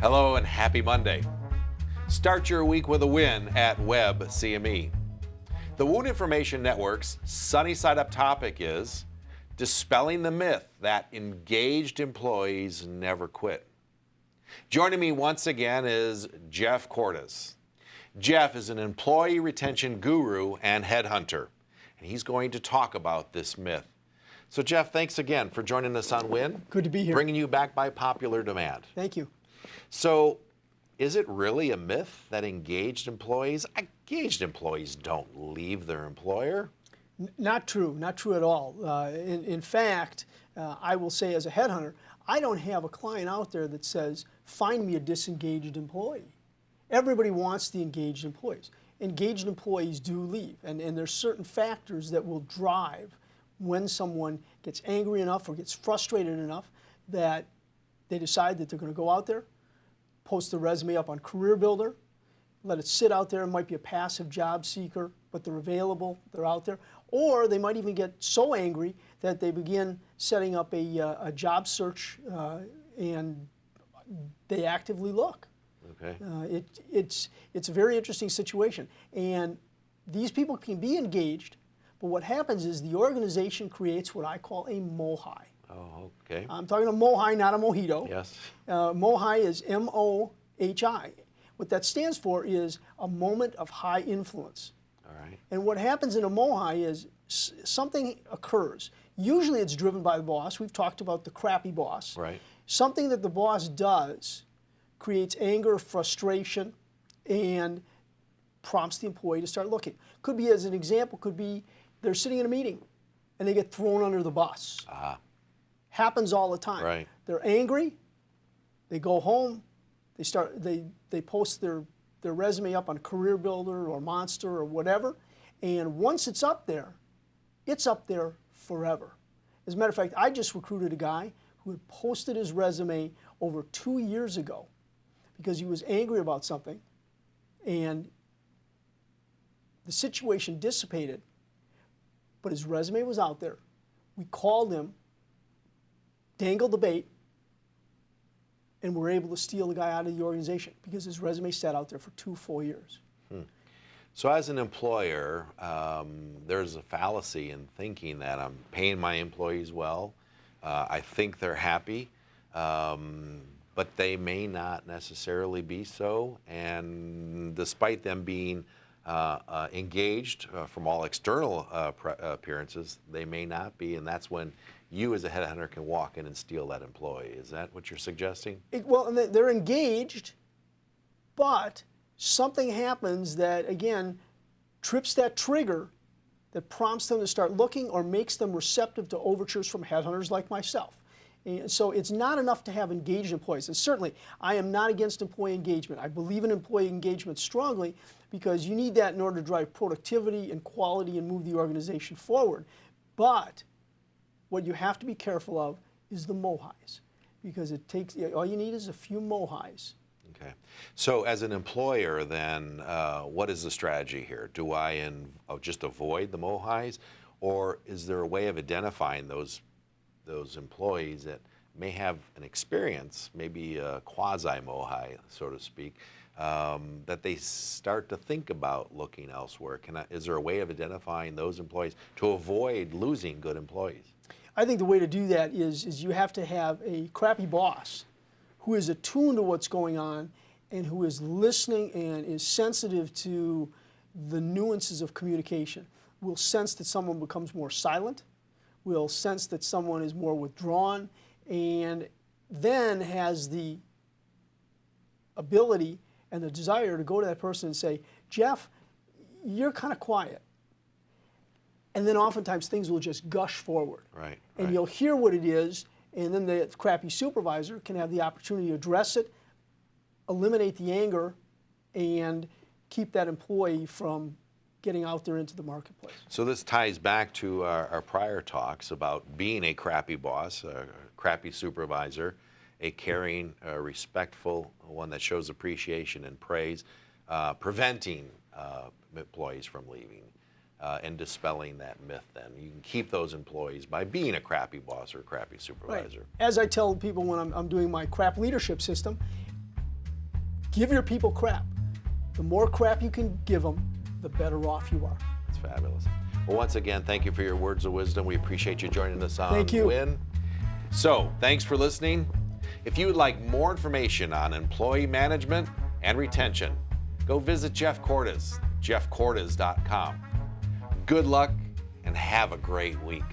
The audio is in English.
Hello and happy Monday. Start your week with a win at WebCME. The Wound Information Network's sunny side up topic is dispelling the myth that engaged employees never quit. Joining me once again is Jeff Cordes. Jeff is an employee retention guru and headhunter, and he's going to talk about this myth. So Jeff, thanks again for joining us on Win. Good to be here. Bringing you back by popular demand. Thank you. So, is it really a myth that engaged employees don't leave their employer? Not true, not true at all. In fact, I will say as a headhunter, I don't have a client out there that says, find me a disengaged employee. Everybody wants the engaged employees. Engaged employees do leave, and there's certain factors that will drive when someone gets angry enough or gets frustrated enough that they decide that they're going to go out there, post their resume up on Career Builder, let it sit out there. It might be a passive job seeker, but they're available, they're out there. Or they might even get so angry that they begin setting up a job search and they actively look. Okay. It's a very interesting situation. And these people can be engaged, but what happens is the organization creates what I call a MOHI. Oh, okay. I'm talking a MOHI, not a mojito. Yes. MOHI is M-O-H-I. What that stands for is a moment of high influence. All right. And what happens in a MOHI is something occurs. Usually it's driven by the boss. We've talked about the crappy boss. Right. Something that the boss does creates anger, frustration, and prompts the employee to start looking. Could be, as an example, could be they're sitting in a meeting and they get thrown under the bus. Happens all the time. Right. They're angry, they go home, they post their resume up on Career Builder or Monster or whatever, and once it's up there forever. As a matter of fact, I just recruited a guy who had posted his resume over 2 years ago because he was angry about something, and the situation dissipated, but his resume was out there. We called him, dangled the bait, and were able to steal the guy out of the organization because his resume sat out there for 2 full years. So as an employer, there's a fallacy in thinking that I'm paying my employees well. I think they're happy, but they may not necessarily be so. And despite them being engaged from all external appearances, they may not be, and that's when you as a headhunter can walk in and steal that employee. Is that what you're suggesting? Well, they're engaged, but something happens that, again, trips that trigger that prompts them to start looking or makes them receptive to overtures from headhunters like myself. And so it's not enough to have engaged employees. And certainly, I am not against employee engagement. I believe in employee engagement strongly because you need that in order to drive productivity and quality and move the organization forward. But what you have to be careful of is the MOHIs, because it takes, all you need is a few MOHIs. Okay. So as an employer, then, what is the strategy here? Do I just avoid the MOHIs, or is there a way of identifying those employees that may have an experience, maybe a quasi-MOHI, so to speak, that they start to think about looking elsewhere? Is there a way of identifying those employees to avoid losing good employees? I think the way to do that is you have to have a crappy boss who is attuned to what's going on and who is listening and is sensitive to the nuances of communication. We'll sense that someone becomes more silent. We'll sense that someone is more withdrawn, and then has the ability and the desire to go to that person and say, Jeff, you're kind of quiet. And then oftentimes things will just gush forward. Right. And you'll hear what it is, and then the crappy supervisor can have the opportunity to address it, eliminate the anger, and keep that employee from getting out there into the marketplace. So this ties back to our prior talks about being a crappy boss, a crappy supervisor, a caring, respectful one that shows appreciation and praise, preventing employees from leaving. And dispelling that myth then. You can keep those employees by being a crappy boss or a crappy supervisor. Right. As I tell people when I'm doing my crap leadership system, Give your people crap. The more crap you can give them, the better off you are. That's fabulous. Well, once again, thank you for your words of wisdom. We appreciate you joining us on Thank you. Win. So, thanks for listening. If you would like more information on employee management and retention, go visit Jeff Cordes, jeffcordes.com. Good luck and have a great week.